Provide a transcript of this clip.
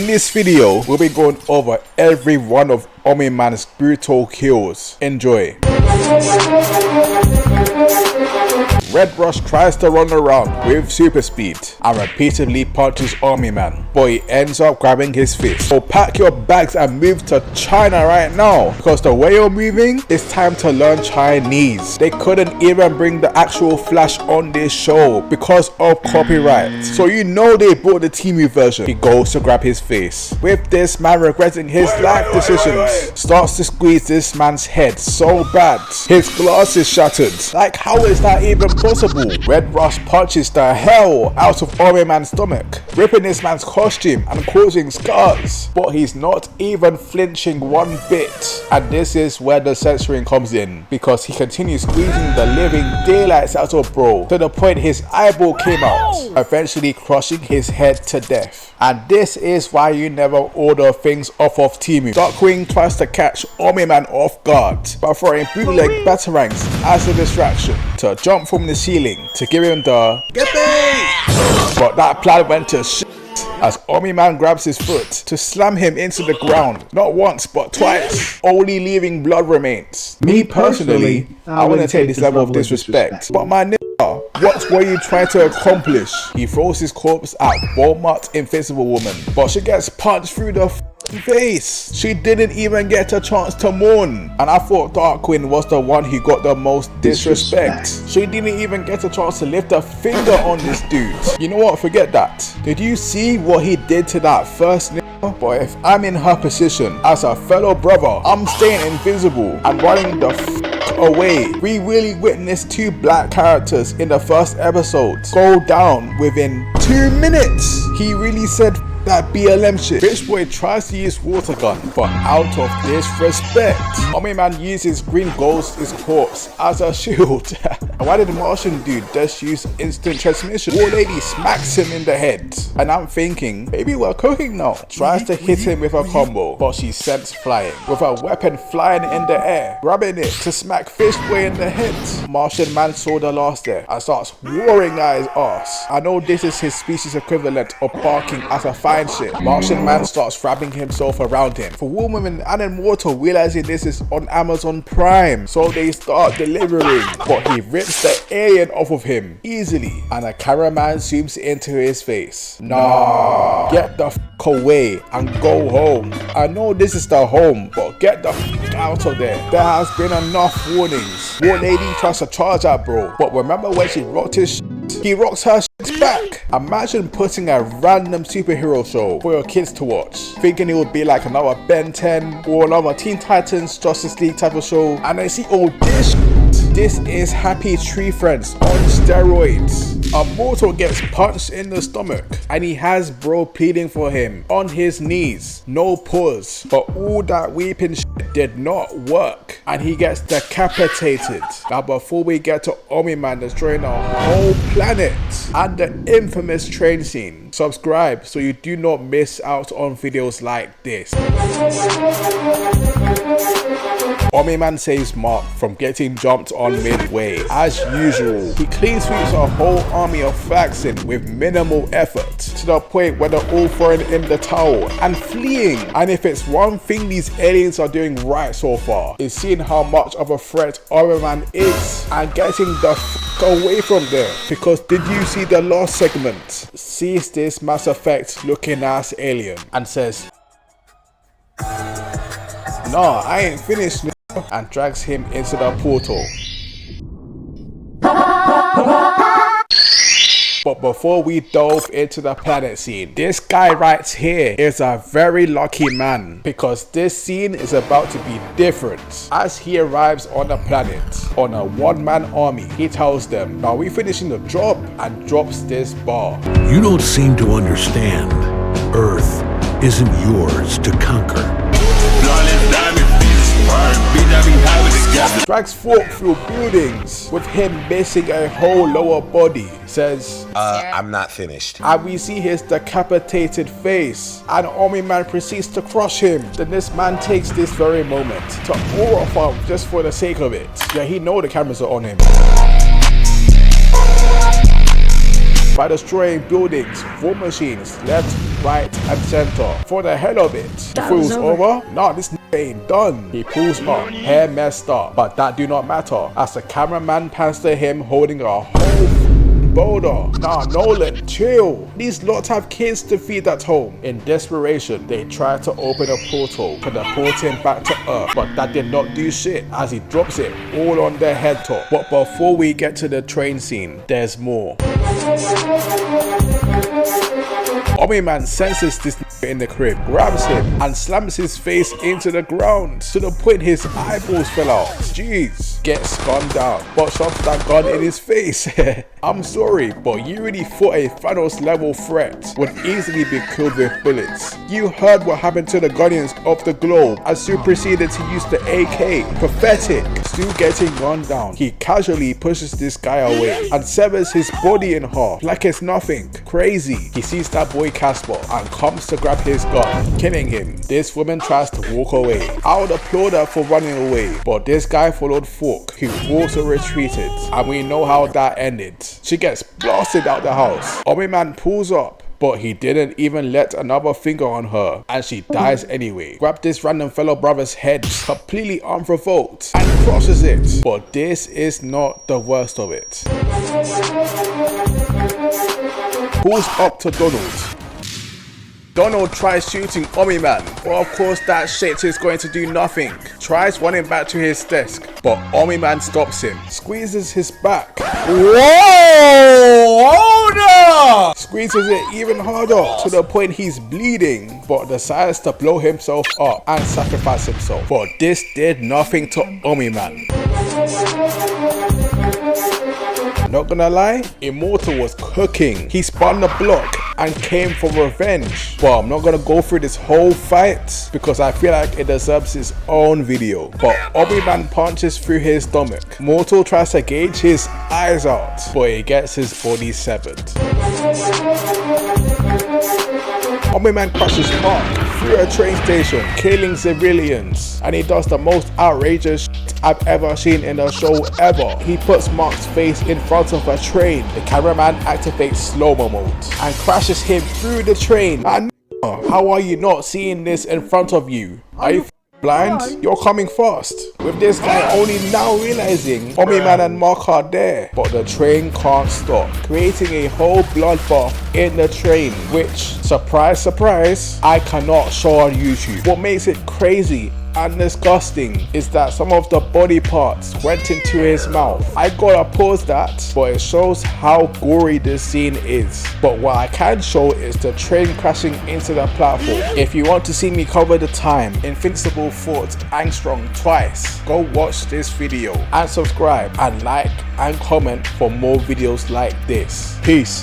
In this video, we'll be going over every one of Omni Man's brutal kills. Enjoy. Red Rush tries to run around with super speed and repeatedly punches Omni Man, but he ends up grabbing his fist. So pack your bags and move to China right now, because the way you're moving, it's time to learn Chinese. They couldn't even bring the actual Flash on this show because of copyright, so you know they bought the TV version. He goes to grab his face. With this man regretting his life decisions, starts to squeeze this man's head so bad his glass is shattered. Like, how is that even possible? Red Rush punches the hell out of Omni Man's stomach, ripping this man's costume and causing scars, but he's not even flinching one bit. And this is where the censoring comes in, because he continues squeezing the living daylights out of bro to the point his eyeball came out, eventually crushing his head to death. And this is why you never order things off of Temu. Darkwing tries to catch Omni Man off guard by throwing bootleg batarangs as a distraction to jump from the ceiling to give him the "Get me!" But that plan went to shit as Omni Man grabs his foot to slam him into the ground, not once but twice, only leaving blood remains. Me personally, I wouldn't take this level of disrespect, but my nigga, what were you trying to accomplish? He throws his corpse at Walmart's Invincible Woman, but she gets punched through the face. She didn't even get a chance to mourn, and I thought Darkwing was the one who got the most disrespect. She didn't even get a chance to lift a finger on this dude. You know what, forget that. Did you see what he did to that first nigga? But if I'm in her position as a fellow brother, I'm staying invisible and running the away. We really witnessed two black characters in the first episode go down within 2 minutes. He really said that BLM shit. BlangBoy tries to use water gun, but out of disrespect, Omni Man uses Green Ghost's corpse as a shield. Why did the Martian dude just use instant transmission? War Lady smacks him in the head, and I'm thinking, maybe we're cooking now. Tries to hit him with a combo, but she's sent flying, with her weapon flying in the air, grabbing it to smack Fishboy in the head. Martian Man saw the last there and starts roaring at his ass. I know this is his species equivalent of barking at a fine shit. Martian Man starts wrapping himself around him. For Woman and Immortal realizing this is on Amazon Prime, so they start delivering, but he rips the alien off of him easily, and a cameraman zooms into his face. Nah, get the f away and go home. I know this is the home, but get the f out of there. There has been enough warnings. War Lady tries to charge at bro, but remember when she rocked his shit? He rocks her shit back. Imagine putting a random superhero show for your kids to watch, thinking it would be like another Ben 10 or another Teen Titans Justice League type of show, and they see all this shit. This is Happy Tree Friends on steroids. Immortal gets punched in the stomach, and he has bro pleading for him on his knees. No pause, but all that weeping shit did not work, and he gets decapitated. Now before we get to Omni Man destroying a whole planet and the infamous train scene, subscribe so you do not miss out on videos like this. Omni Man saves Mark from getting jumped on midway. As usual, he clean sweeps a whole army of Flaxen with minimal effort, to the point where they're all throwing in the towel and fleeing. And if it's one thing these aliens are doing right so far, is seeing how much of a threat Omni Man is and getting the f away from there. Because did you see the last segment? Sees this Mass Effect looking ass alien and says, "Nah, I ain't finished," and drags him into the portal. But before we delve into the planet scene, this guy right here is a very lucky man, because this scene is about to be different. As he arrives on the planet on a one-man army, he tells them, "Now we finishing the job," and drops this bar. "You don't seem to understand. Earth isn't yours to conquer." Drags fork through buildings with him missing a whole lower body. Says, I'm not finished. And we see his decapitated face, and Omni Man proceeds to crush him. Then this man takes this very moment to aura farm just for the sake of it. Yeah, he know the cameras are on him. By destroying buildings, war machines, left, right and center for the hell of it. He feels over. Nah, this ain't done. He pulls up, hair messed up, but that do not matter as the cameraman pans to him holding a whole boulder. Nah, Nolan, chill. These lots have kids to feed at home. In desperation, they try to open a portal to teleport him back to Earth, but that did not do shit as he drops it all on their head top. But before we get to the train scene, there's more. Omni Man senses this in the crib, grabs him and slams his face into the ground to the point his eyeballs fell out. Jeez, gets gunned down, but shoves that gun in his face. I'm sorry, but you really thought a Thanos level threat would easily be killed with bullets. You heard what happened to the Guardians of the Globe as Stu proceeded to use the AK. Pathetic. Stu getting gunned down. He casually pushes this guy away and severs his body in half like it's nothing. Crazy. He sees that boy Casper and comes to grab his gun, killing him. This woman tries to walk away. I would applaud her for running away, but this guy followed Fork, who also retreated, and we know how that ended. She gets blasted out the house. Omni Man pulls up, but he didn't even let another finger on her, and she dies anyway. Grab this random fellow brother's head completely unprovoked and crushes it. But this is not the worst of it. Pulls up to Donald. Donald tries shooting Omni Man, but of course that shit is going to do nothing. Tries running back to his desk, but Omni Man stops him, squeezes his back. Whoa! Hold up! Squeezes it even harder to the point he's bleeding, but decides to blow himself up and sacrifice himself. But this did nothing to Omni Man. Not gonna lie, Immortal was cooking. He spun the block and came for revenge. But I'm not gonna go through this whole fight because I feel like it deserves its own video. But Omni Man punches through his stomach. Immortal tries to gauge his eyes out, but he gets his body severed. Omni Man crashes Mark through a train station, killing civilians, and he does the most outrageous shit I've ever seen in a show ever. He puts Mark's face in front of a train. The cameraman activates slow-mo mode and crashes him through the train. And how are you not seeing this in front of you? Are you blind? You're coming fast. With this guy only now realizing Omni Man and Mark are there, but the train can't stop, creating a whole bloodbath in the train, which, surprise surprise, I cannot show on YouTube. What makes it crazy and disgusting is that some of the body parts went into his mouth. I gotta pause that, but it shows how gory this scene is. But what I can show is the train crashing into the platform. If you want to see me cover the time Invincible fought Angstrom twice, go watch this video and subscribe and like and comment for more videos like this. Peace.